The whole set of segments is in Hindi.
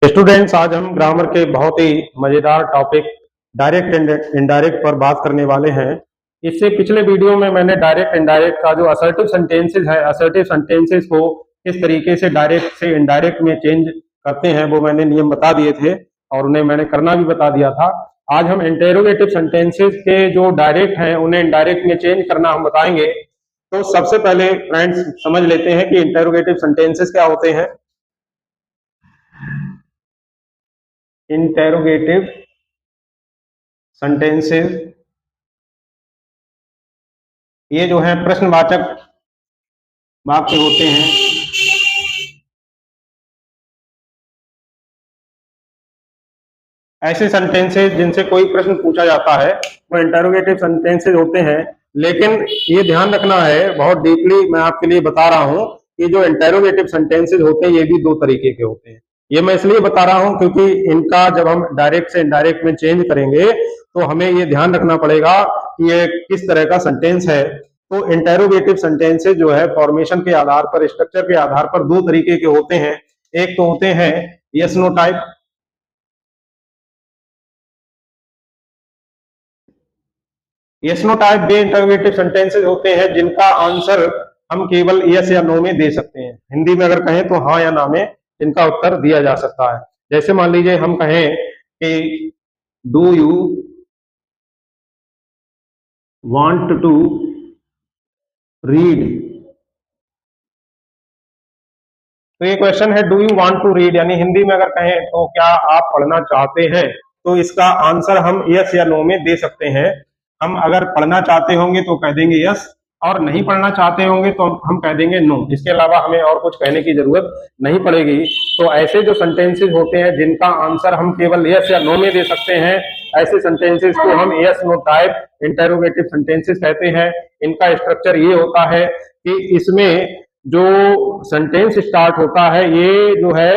स्टूडेंट्स, आज हम ग्रामर के बहुत ही मजेदार टॉपिक डायरेक्ट एंड इनडायरेक्ट पर बात करने वाले हैं। इससे पिछले वीडियो में मैंने डायरेक्ट इनडायरेक्ट का जो असर्टिव सेंटेंसेस है, असर्टिव सेंटेंसेस को किस तरीके से डायरेक्ट से इनडायरेक्ट में चेंज करते हैं वो मैंने नियम बता दिए थे और उन्हें मैंने करना भी बता दिया था। आज हम इंटेरोगेटिव सेंटेंसेस के जो डायरेक्ट हैं उन्हें इनडायरेक्ट में चेंज करना हम बताएंगे। तो सबसे पहले फ्रेंड्स समझ लेते हैं कि इंटेरोगेटिव सेंटेंसेस क्या होते हैं। इंटेरोगेटिव सेंटेंसेस ये जो है प्रश्नवाचक वाक्य होते हैं। ऐसे सेंटेंसेस जिनसे कोई प्रश्न पूछा जाता है वो इंटेरोगेटिव सेंटेंसेस होते हैं। लेकिन ये ध्यान रखना है, बहुत डीपली मैं आपके लिए बता रहा हूं कि जो इंटेरोगेटिव सेंटेंसेस होते हैं ये भी दो तरीके के होते हैं। ये मैं इसलिए बता रहा हूं क्योंकि इनका जब हम डायरेक्ट से इनडायरेक्ट में चेंज करेंगे तो हमें ये ध्यान रखना पड़ेगा कि ये किस तरह का सेंटेंस है। तो इंटेरोगेटिव सेंटेंसेस जो है फॉर्मेशन के आधार पर, स्ट्रक्चर के आधार पर दो तरीके के होते हैं। एक तो होते हैं yes no type, yes no type वे इंटरोगेटिव सेंटेंसेस होते हैं जिनका आंसर हम केवल यस या नो में दे सकते हैं। हिंदी में अगर कहें तो हाँ या ना में इनका उत्तर दिया जा सकता है। जैसे मान लीजिए हम कहें कि do you want to read, तो ये क्वेश्चन है do you want to read, यानी हिंदी में अगर कहें तो क्या आप पढ़ना चाहते हैं, तो इसका आंसर हम यस या नो में दे सकते हैं। हम अगर पढ़ना चाहते होंगे तो कह देंगे यस, और नहीं पढ़ना चाहते होंगे तो हम कह देंगे नो। इसके अलावा हमें और कुछ कहने की जरूरत नहीं पड़ेगी। तो ऐसे जो सेंटेंसेस होते हैं जिनका आंसर हम केवल यस या नो में दे सकते हैं, ऐसे सेंटेंसेस को हम yes no type interrogative sentences कहते हैं। इनका स्ट्रक्चर ये होता है कि इसमें जो सेंटेंस स्टार्ट होता है ये जो है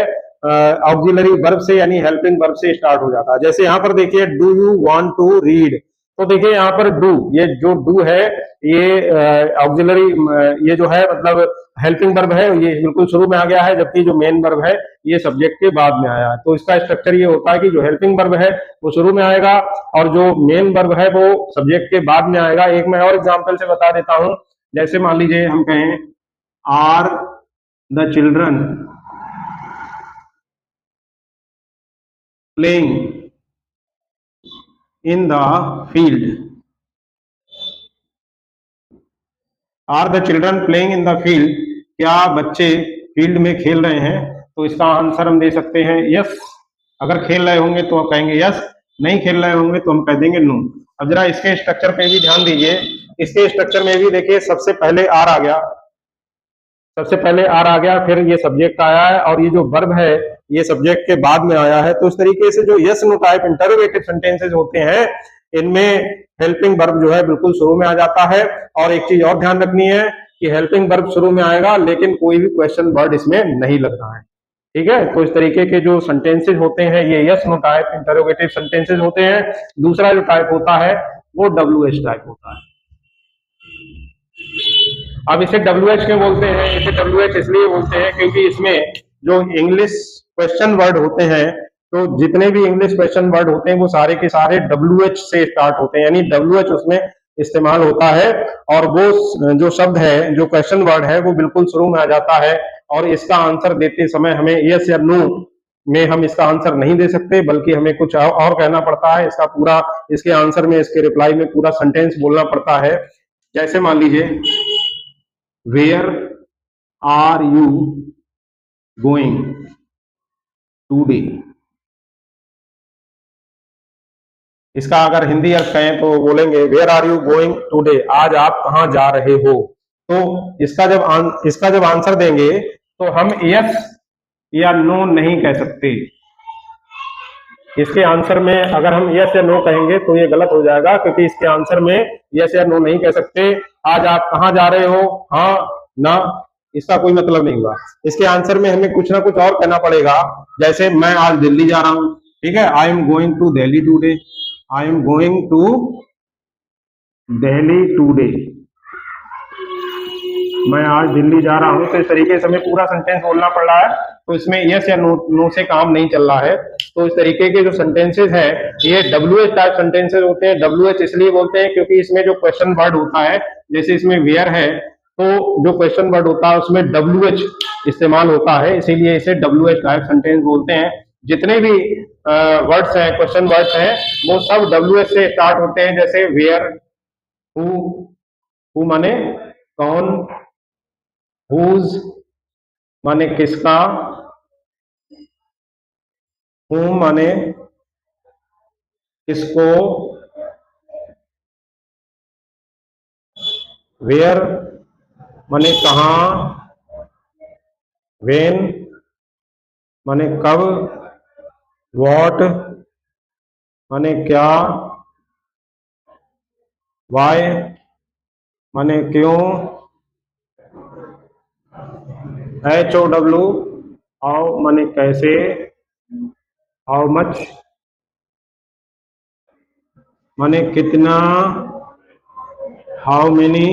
ऑक्सिलरी वर्ब से यानी हेल्पिंग वर्ब से स्टार्ट हो जाता है। जैसे यहाँ पर देखिए do you want to read, तो देखिए यहाँ पर डू, ये जो डू है ये ऑक्सिलरी, ये जो है मतलब हेल्पिंग वर्ब है, ये बिल्कुल शुरू में आ गया है, जबकि जो मेन वर्ब है ये सब्जेक्ट के बाद में आया है। तो इसका स्ट्रक्चर ये होता है कि जो हेल्पिंग वर्ब है वो शुरू में आएगा और जो मेन वर्ब है वो सब्जेक्ट के बाद में आएगा। एक मैं और एग्जाम्पल से बता देता हूं। जैसे मान लीजिए हम कहें are the children playing in the field, are the children playing in the field, क्या बच्चे फील्ड में खेल रहे हैं, तो इसका आंसर हम दे सकते हैं यस। अगर खेल रहे होंगे तो हम कहेंगे यस, नहीं खेल रहे होंगे तो हम कह देंगे नो। अब जरा इसके स्ट्रक्चर पे भी ध्यान दीजिए। इसके स्ट्रक्चर में भी देखिए सबसे पहले आर आ गया, सबसे पहले आर आ गया, फिर ये सब्जेक्ट आया है और ये जो वर्ब है ये सब्जेक्ट के बाद में आया है। तो इस तरीके से जो yes no type interrogative sentences होते हैं इनमें हेल्पिंग वर्ब जो है बिल्कुल शुरू में आ जाता है। और एक चीज और ध्यान रखनी है कि हेल्पिंग वर्ब शुरू में आएगा लेकिन कोई भी क्वेश्चन वर्ड इसमें नहीं लगना है, ठीक है। तो इस तरीके के जो सेंटेंसेस होते हैं ये yes no type interrogative sentences होते हैं। दूसरा जो टाइप होता है वो WH टाइप होता है। अब इसे WH क्यों बोलते हैं? इसे WH इसलिए बोलते हैं क्योंकि इसमें जो इंग्लिश क्वेश्चन वर्ड होते हैं, तो जितने भी इंग्लिश क्वेश्चन वर्ड होते हैं वो सारे के सारे WH से स्टार्ट होते हैं, यानी WH उसमें इस्तेमाल होता है। और वो जो शब्द है, जो क्वेश्चन वर्ड है वो बिल्कुल शुरू में आ जाता है। और इसका आंसर देते समय हमें यस या नो में हम इसका आंसर नहीं दे सकते, बल्कि हमें कुछ और कहना पड़ता है। इसका पूरा, इसके आंसर में, इसके रिप्लाई में पूरा सेंटेंस बोलना पड़ता है। जैसे मान लीजिए where are you going today, इसका अगर हिंदी अर्थ कहें तो बोलेंगे where are you going today, आज आप कहां जा रहे हो। तो इसका जब आंसर देंगे तो हम यस या नो नहीं कह सकते। इसके आंसर में अगर हम यस या नो कहेंगे तो ये गलत हो जाएगा, क्योंकि इसके आंसर में यस या नो नहीं कह सकते। आज आप कहां जा रहे हो, हाँ ना, इसका कोई मतलब नहीं हुआ। इसके आंसर में हमें कुछ ना कुछ और कहना पड़ेगा। जैसे मैं आज दिल्ली जा रहा हूं, ठीक है, I am going to Delhi today, I am going to Delhi today, मैं आज दिल्ली जा रहा हूं। तो इस तरीके से हमें पूरा सेंटेंस बोलना पड़ रहा है। तो इसमें यस या नो नो से काम नहीं चल रहा है। तो इस तरीके के जो सेंटेंसेस हैं ये WH टाइप सेंटेंसेस होते हैं। WH इसलिए बोलते हैं क्योंकि इसमें जो क्वेश्चन वर्ड होता है, जैसे इसमें वेयर है तो जो क्वेश्चन वर्ड होता है उसमें WH इस्तेमाल होता है, इसीलिए इसे WH टाइप सेंटेंस बोलते हैं। जितने भी वर्ड्स हैं, क्वेश्चन वर्ड्स हैं, वो सब WH से स्टार्ट होते हैं, जैसे वेयर, हु माने कौन, हुज माने किसका, whom माने किसको, वेयर माने कहाँ, when माने कब, what माने क्या, why माने क्यों, HOW हाउ माने कैसे, हाउ मच माने कितना, हाउ मेनी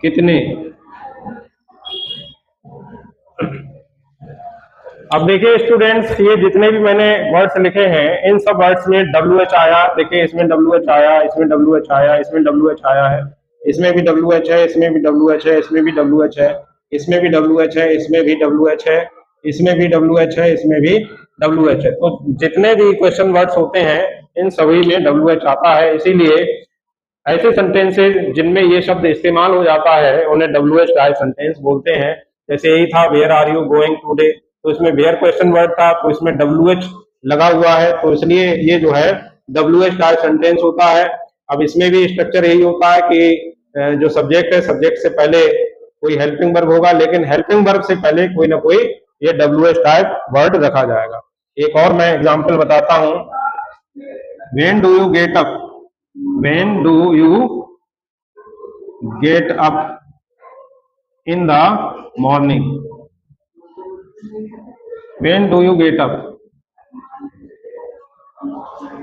कितने। अब देखिए स्टूडेंट्स, ये जितने भी मैंने वर्ड्स लिखे हैं इन सब वर्ड्स में WH आया। देखिए इसमें WH आया, इसमें WH आया, इसमें WH आया है, इसमें भी WH है, इसमें भी WH है, इसमें भी WH है, इसमें भी WH है, इसमें भी WH है, इसमें भी WH है, इसमें भी WH है। तो जितने भी क्वेश्चन वर्ड्स होते हैं इन सभी में WH आता है, इसीलिए ऐसे सेंटेंसेस जिनमें ये शब्द इस्तेमाल हो जाता है उन्हें WH टाइप सेंटेंस बोलते हैं। जैसे यही था where are you going today, तो इसमें वेयर क्वेश्चन वर्ड था तो इसमें WH लगा हुआ है, तो इसलिए ये जो है WH टाइप सेंटेंस होता है। अब इसमें भी स्ट्रक्चर यही होता है कि जो सब्जेक्ट है, सब्जेक्ट से पहले कोई हेल्पिंग वर्ब होगा, लेकिन हेल्पिंग वर्ब से पहले कोई ना कोई ये WH टाइप वर्ड रखा जाएगा। एक और मैं एग्जाम्पल बताता हूं, when do you get up, when do you get up in the morning, when do you get up,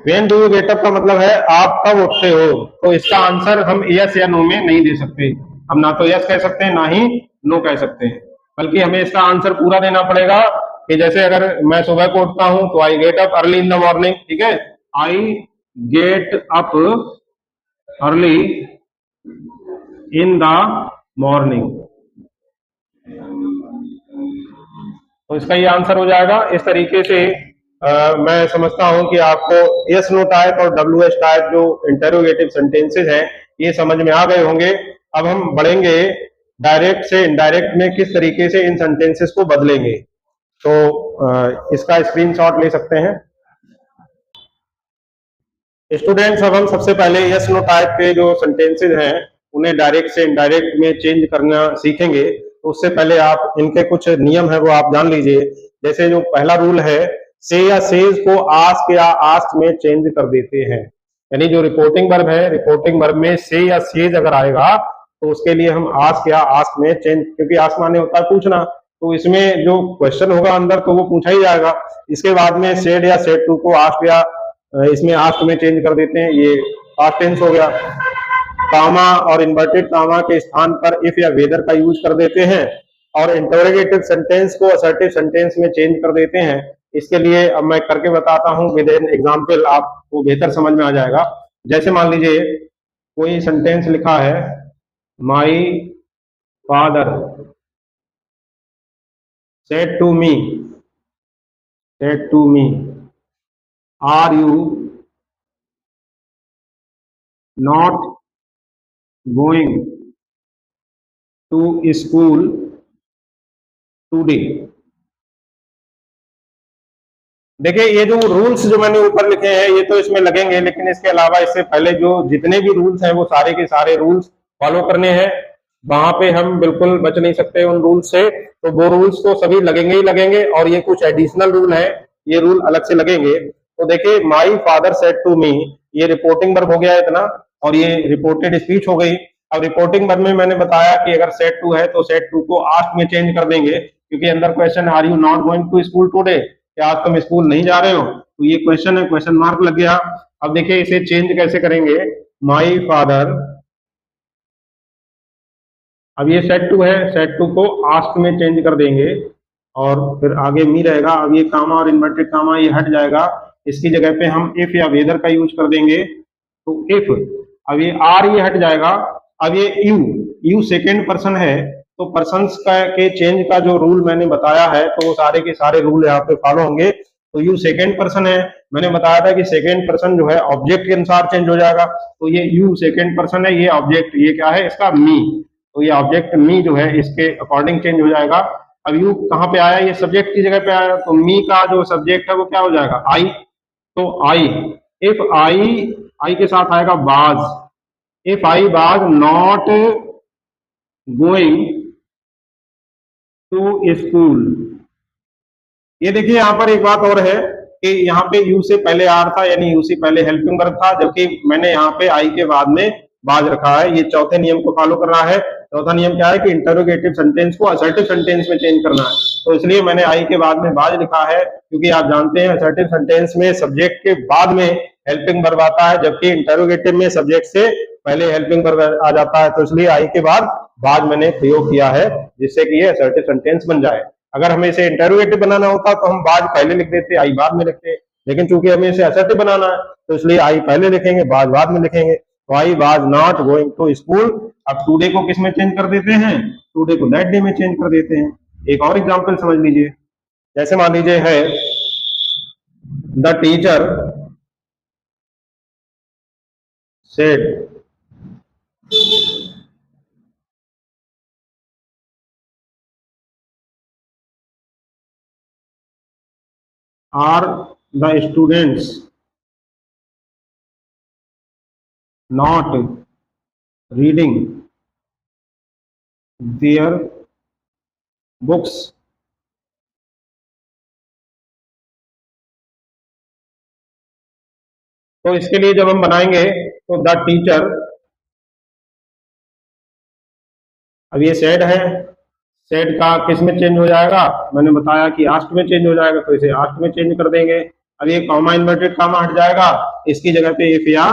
when do you get up का मतलब है आप कब उठते हो। तो इसका आंसर हम यस या नो में नहीं दे सकते, हम ना तो यस कह सकते हैं ना ही नो कह सकते हैं, बल्कि हमें इसका आंसर पूरा देना पड़ेगा कि जैसे अगर मैं सुबह को उठता हूं तो I get up early in the morning, ठीक है, I get up early in the morning, तो इसका ये आंसर हो जाएगा। इस तरीके से मैं समझता हूं कि आपको यस नो टाइप और WH टाइप जो इंटरोगेटिव सेंटेंसेस हैं ये समझ में आ गए होंगे। अब हम बढ़ेंगे डायरेक्ट से इनडायरेक्ट में किस तरीके से इन सेंटेंसेस को बदलेंगे, तो इसका स्क्रीनशॉट ले सकते हैं स्टूडेंट्स। अब हम सबसे पहले यस नो टाइप के जो सेंटेंसेस हैं उन्हें डायरेक्ट से इनडायरेक्ट में चेंज करना सीखेंगे। तो उससे पहले आप इनके कुछ नियम है वो आप जान लीजिए। जैसे जो पहला रूल है, से या सेज को आस्क या आस्क में चेंज कर देते हैं, यानी जो रिपोर्टिंग वर्ब है, रिपोर्टिंग वर्ब में से या सेज अगर आएगा तो उसके लिए हम आस्क या आस्क में चेंज, क्योंकि आस्क माने होता है पूछना, तो इसमें जो क्वेश्चन होगा अंदर तो वो पूछा ही जाएगा। इसके बाद में सेड या सेड टू को आस्क या इसमें आस्क में चेंज कर देते हैं, ये पास्ट टेंस हो गया। कामा और इन्वर्टेड कामा के स्थान पर इफ या वेदर का यूज कर देते हैं, और इंटरोगेटिव सेंटेंस को असर्टिव सेंटेंस में चेंज कर देते हैं। इसके लिए अब मैं करके बताता हूं विद एन एग्जांपल, आपको बेहतर समझ में आ जाएगा। जैसे मान लीजिए कोई सेंटेंस लिखा है, my father said to me, said to me are you not going to school today. देखिए ये जो रूल्स जो मैंने ऊपर लिखे हैं ये तो इसमें लगेंगे, लेकिन इसके अलावा इससे पहले जो जितने भी रूल्स हैं वो सारे के सारे रूल्स फॉलो करने हैं। वहां पे हम बिल्कुल बच नहीं सकते उन रूल्स से, तो वो रूल्स तो सभी लगेंगे ही लगेंगे, और ये कुछ एडिशनल रूल है, ये रूल अलग से लगेंगे। तो देखिए my father said to me, ये रिपोर्टिंग वर्ब हो गया इतना, और ये रिपोर्टेड स्पीच हो गई। अब रिपोर्टिंग वर्ब में मैंने बताया कि अगर सेड टू है तो सेड टू को आस्क में चेंज कर देंगे, क्योंकि अंदर question are you not going to school today, क्या आज तुम स्कूल नहीं जा रहे हो, तो ये क्वेश्चन है, क्वेश्चन मार्क लग गया। अब देखिए इसे चेंज कैसे करेंगे, माई फादर अब ये सेट टू है, सेट टू को आस्क में चेंज कर देंगे और फिर आगे मी रहेगा। अब ये कामा और इन्वर्टेड कामा ये हट जाएगा, इसकी जगह पे हम इफ या वेदर का यूज कर देंगे, तो इफ। अब ये आर ये हट जाएगा। अब ये यू, यू सेकेंड पर्सन है, तो पर्सन्स का के चेंज का जो रूल मैंने बताया है, तो वो सारे के सारे रूल यहाँ पे फॉलो होंगे। तो यू सेकेंड पर्सन है, मैंने बताया था कि सेकेंड पर्सन जो है ऑब्जेक्ट के अनुसार चेंज हो जाएगा, तो ये यू सेकेंड पर्सन है, ये ऑब्जेक्ट ये क्या है इसका मी, तो ये ऑब्जेक्ट मी जो है इसके अकॉर्डिंग चेंज हो जाएगा। अब यू कहाँ पे आया, ये सब्जेक्ट की जगह पे आया, तो मी का जो सब्जेक्ट है वो क्या हो जाएगा आई, तो आई। इफ आई के साथ आएगा बाज, इफ आई बाज नॉट गोइंग टू स्कूल। ये देखिए यहाँ पर एक बात और है कि यहाँ पे यू से पहले आर था, यानी यू से पहले हेल्पिंग वर्ब था, जबकि मैंने यहाँ पे आई के बाद में बाज रखा है। ये चौथे नियम को फॉलो कर रहा है। चौथा नियम क्या है कि इंटरोगेटिव सेंटेंस को असर्टिव सेंटेंस में चेंज करना है, तो इसलिए मैंने आई के बाद में बाज लिखा है, क्योंकि आप जानते हैं असर्टिव सेंटेंस में सब्जेक्ट के बाद में हेल्पिंग वर्ब आता है, जबकि इंटरोगेटिव में सब्जेक्ट से पहले हेल्पिंग वर्ब आ जाता है, तो इसलिए आई के बाद बाज मैंने प्रयोग किया है, जिससे कि ये असर्टिव सेंटेंस बन जाए। अगर हमें इसे इंटरोगेटिव बनाना होता तो हम बाज पहले लिख देते, आई बाद में लिखते, लेकिन चूंकि हमें इसे असर्टिव बनाना है, तो इसलिए आई पहले लिखेंगे, बाज बाद में लिखेंगे। तो I was not going to school. अब टुडे को किस में चेंज कर देते हैं, टुडे को दैट डे में चेंज कर देते हैं। एक और एग्जांपल समझ लीजिए, जैसे मान लीजिए है the teacher said are the students not reading their books. तो इसके लिए जब हम बनाएंगे तो द टीचर, अब ये सेड है, सेड का किस में चेंज हो जाएगा, मैंने बताया कि आस्ट में चेंज हो जाएगा, तो इसे आस्ट में चेंज कर देंगे। अब ये कॉमा इन्वर्टेड कॉमा हट जाएगा, इसकी जगह पे इफ या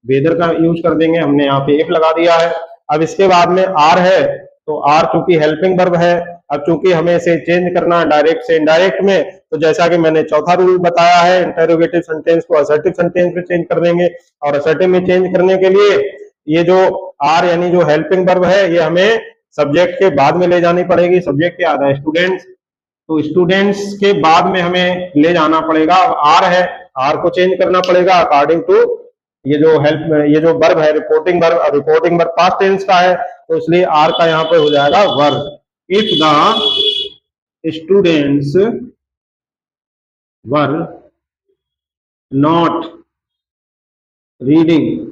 वेदर का यूज कर देंगे, हमने यहाँ पे इफ लगा दिया है। अब इसके बाद में आर है, तो आर चूंकि हेल्पिंग वर्ब है, अब चूंकि हमें इसे चेंज करना है डायरेक्ट से इनडायरेक्ट में, तो जैसा कि मैंने चौथा रूल बताया है, इंटरोगेटिव सेंटेंस को असर्टिव सेंटेंस में चेंज कर देंगे, और असर्टिव में चेंज करने के लिए ये जो आर यानी जो हेल्पिंग वर्ब है, ये हमें सब्जेक्ट के बाद में ले जानी पड़ेगी। सब्जेक्ट क्या आता है, स्टूडेंट्स, तो स्टूडेंट्स के बाद में हमें ले जाना पड़ेगा। अब आर है, आर को चेंज करना पड़ेगा अकॉर्डिंग टू ये जो हेल्प, ये जो वर्ब है reporting verb, reporting verb past tense का है, तो इसलिए आर का यहाँ पे हो जाएगा verb. If the students were not reading,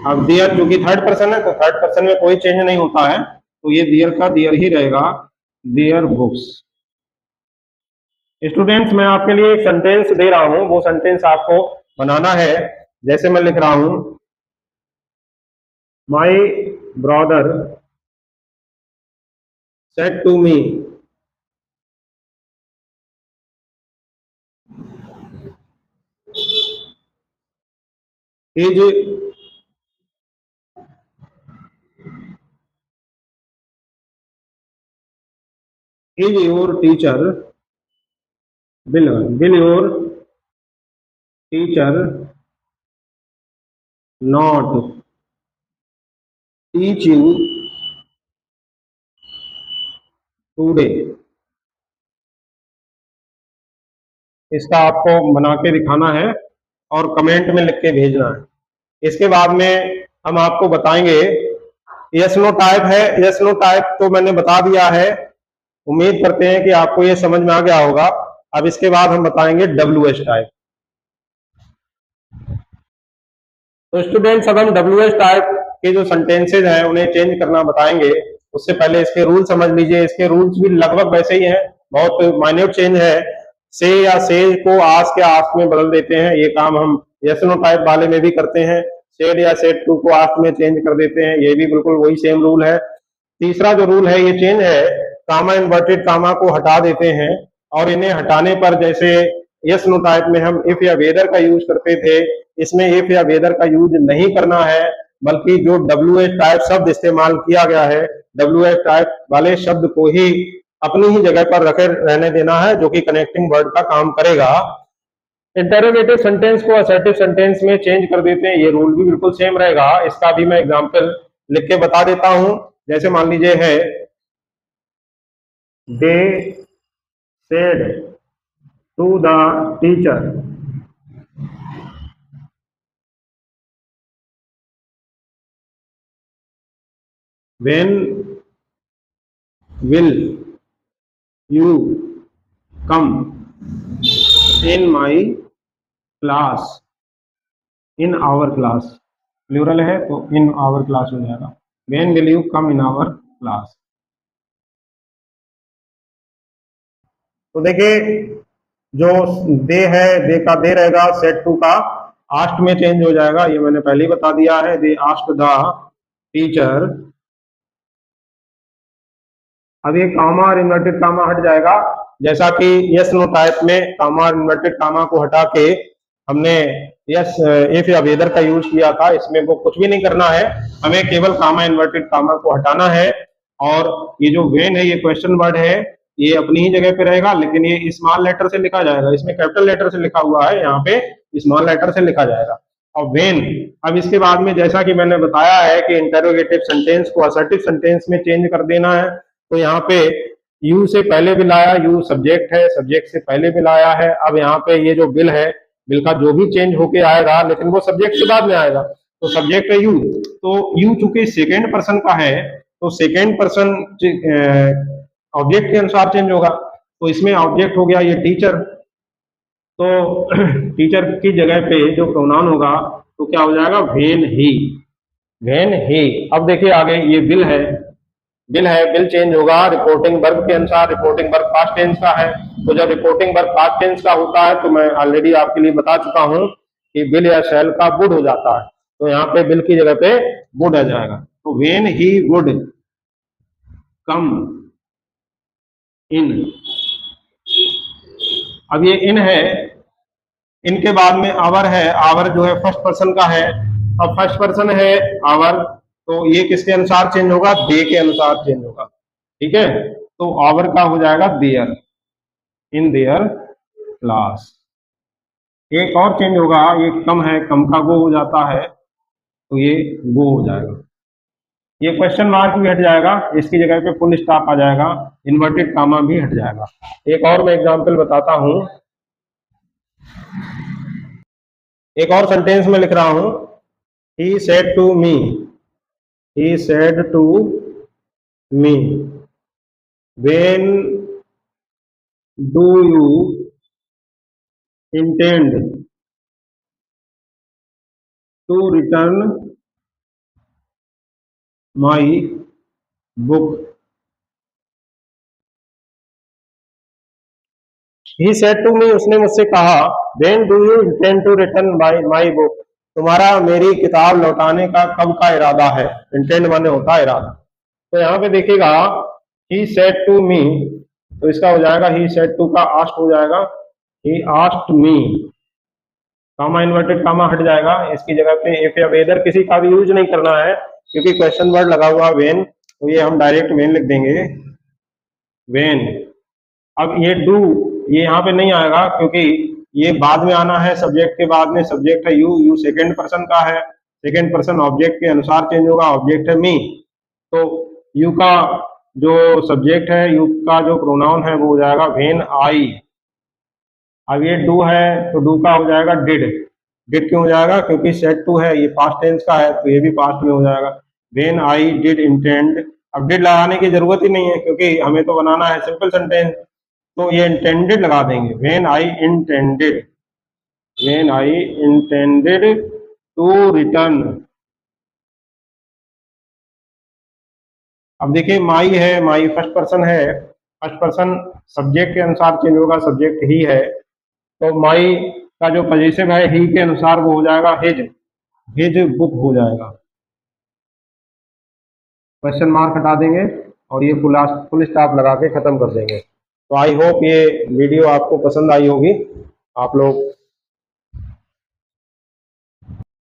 अब देयर क्योंकि थर्ड पर्सन है, तो थर्ड पर्सन में कोई चेंज नहीं होता है, तो ये देयर का देयर ही रहेगा, देयर बुक्स। स्टूडेंट्स, मैं आपके लिए एक सेंटेंस दे रहा हूं, वो सेंटेंस आपको बनाना है। जैसे मैं लिख रहा हूं, my brother said to me is your teacher, will your teacher not teach you today। इसका आपको बना के दिखाना है और कमेंट में लिख के भेजना है। इसके बाद में हम आपको बताएंगे, यस नो टाइप है, यस नो टाइप तो मैंने बता दिया है, उम्मीद करते हैं कि आपको ये समझ में आ गया होगा। अब इसके बाद हम बताएंगे WH टाइप। तो स्टूडेंट्स, अब हम WH टाइप के जो सेंटेंसेज हैं उन्हें चेंज करना बताएंगे। उससे पहले इसके रूल समझ लीजिए। इसके रूल्स भी लगभग वैसे ही हैं, बहुत माइन्यूट चेंज है। से या सेज को आस्क या आस्क में बदल देते हैं, ये काम हम यस नो टाइप वाले में भी करते हैं। सेड या सेड टू को आस्क में चेंज कर देते हैं, ये भी बिल्कुल वही सेम रूल है। तीसरा जो रूल है ये चेंज है, कामा इन्वर्टेड कामा को हटा देते हैं, और इन्हें हटाने पर जैसे यस नो टाइप में हम इफ या वेदर का यूज करते थे, इसमें इफ या वेदर का यूज नहीं करना है। बल्कि जो WH टाइप शब्द इस्तेमाल किया गया है, WH टाइप वाले शब्द को ही अपनी ही जगह पर रखे रहने देना है, जो कि कनेक्टिंग वर्ड का काम करेगा। इंटरोगेटिव सेंटेंस को असर्टिव सेंटेंस में चेंज कर देते हैं, ये रूल भी बिल्कुल सेम रहेगा। इसका भी मैं एग्जांपल लिख के बता देता हूं। जैसे मान लीजिए है, they said to the teacher, when will you come in my class, in our class, plural है तो इन आवर क्लास हो जाएगा। When will you come in our class. तो देखिए, जो दे है, दे का दे रहेगा, सेट टू का आस्ट में चेंज हो जाएगा, ये मैंने पहले ही बता दिया है। दे आस्ट द टीचर, अब ये कामा और इन्वर्टेड कामा हट जाएगा, जैसा कि यस नो टाइप में कामा और इन्वर्टेड कामा को हटा के हमने यस इफ या वेदर का यूज किया था। इसमें वो कुछ भी नहीं करना है, हमें केवल कामा इन्वर्टेड कामा को हटाना है। और ये जो वेन है, ये क्वेश्चन वर्ड है, ये अपनी ही जगह पे रहेगा, लेकिन ये स्मॉल लेटर से लिखा जाएगा। इसमें कैपिटल लेटर से लिखा हुआ है, यहाँ पे स्मॉल लेटर से लिखा जाएगा। और वेन, अब इसके बाद में जैसा कि मैंने बताया है कि इंटरोगेटिव सेंटेंस को असर्टिव सेंटेंस में चेंज कर देना है, तो यहाँ पे यू से पहले बिल आया, यू सब्जेक्ट है, सब्जेक्ट से पहले बिल आया है। अब यहाँ पे ये जो बिल है, बिल का जो भी चेंज होके आएगा, लेकिन वो सब्जेक्ट के बाद में आएगा, तो सब्जेक्ट है यू। तो यू चूंकि सेकेंड पर्सन का है, तो सेकेंड पर्सन ऑब्जेक्ट के अनुसार चेंज होगा। तो इसमें ऑब्जेक्ट हो गया ये टीचर, तो टीचर की जगह पे जो प्रोनाउन होगा तो क्या हो जाएगा, वेन ही, वेन ही। अब देखिए आगे, ये बिल है, बिल है, बिल चेंज होगा रिपोर्टिंग वर्ब के अनुसार। रिपोर्टिंग वर्ब पास्ट टेंस का है, तो जब रिपोर्टिंग वर्ब पास्ट टेंस का होता है, तो मैं ऑलरेडी आपके लिए बता चुका हूं कि बिल या शैल का वुड हो जाता है, तो यहाँ पे बिल की जगह पे वुड आ जाएगा। तो वेन ही वुड कम इन, अब ये इन है, इनके बाद में आवर है, आवर जो है फर्स्ट पर्सन का है। अब फर्स्ट पर्सन है आवर, तो ये किसके अनुसार चेंज होगा, दे के अनुसार चेंज होगा, ठीक है। तो आवर का हो जाएगा देयर, इन देयर क्लास। एक और चेंज होगा, ये कम है, कम का गो हो जाता है, तो ये गो हो जाएगा। ये क्वेश्चन मार्क भी हट जाएगा, इसकी जगह पे फुल स्टॉप आ जाएगा, इन्वर्टेड कामा भी हट जाएगा। एक और मैं एग्जांपल बताता हूं, एक और सेंटेंस में लिख रहा हूं, he said to me, he said to me, when do you intend to return my book? He said to me, उसने मुझसे कहा, when do you intend to return my book? तुम्हारा मेरी किताब लौटाने का कब का इरादा है। इंटेंड माने होता है इरादा। तो यहाँ पे देखिएगा, he said to me, तो इसका हो जाएगा he said to का asked हो जाएगा, he asked me, comma inverted comma हट जाएगा, इसकी जगह पे इफ या वेदर किसी का भी यूज नहीं करना है, क्योंकि क्वेश्चन वर्ड लगा हुआ वेन, तो ये हम डायरेक्ट वेन लिख देंगे, वेन। अब ये डू, ये यहाँ पे नहीं आएगा, क्योंकि ये बाद में आना है, सब्जेक्ट के बाद में। सब्जेक्ट है यू, यू सेकेंड पर्सन का है, सेकेंड पर्सन ऑब्जेक्ट के अनुसार चेंज होगा, ऑब्जेक्ट है मी। तो यू का जो सब्जेक्ट है, यू का जो प्रोनाउन है, वो हो जाएगा वेन आई। अब ये डू है, तो डू का हो जाएगा डिड। डिड क्यों हो जाएगा, क्योंकि सेट टू है, ये पास्ट टेंस का है, तो ये भी पास्ट में हो जाएगा, वेन आई डिड इंटेंड। अब डिड लगाने की जरूरत ही नहीं है, क्योंकि हमें तो बनाना है सिंपल सेंटेंस, तो ये इंटेंडेड लगा देंगे, when I intended, when I intended to return. अब देखिए, माई है, माई फर्स्ट पर्सन है, फर्स्ट पर्सन सब्जेक्ट के अनुसार चेंज होगा, सब्जेक्ट ही है, तो माई का जो पॉजिटिव है ही के अनुसार वो हो जाएगा हिज, हिज बुक हो जाएगा। क्वेश्चन मार्क हटा देंगे और ये फुल स्टॉप लगा के खत्म कर देंगे। तो आई होप ये वीडियो आपको पसंद आई होगी। आप लोग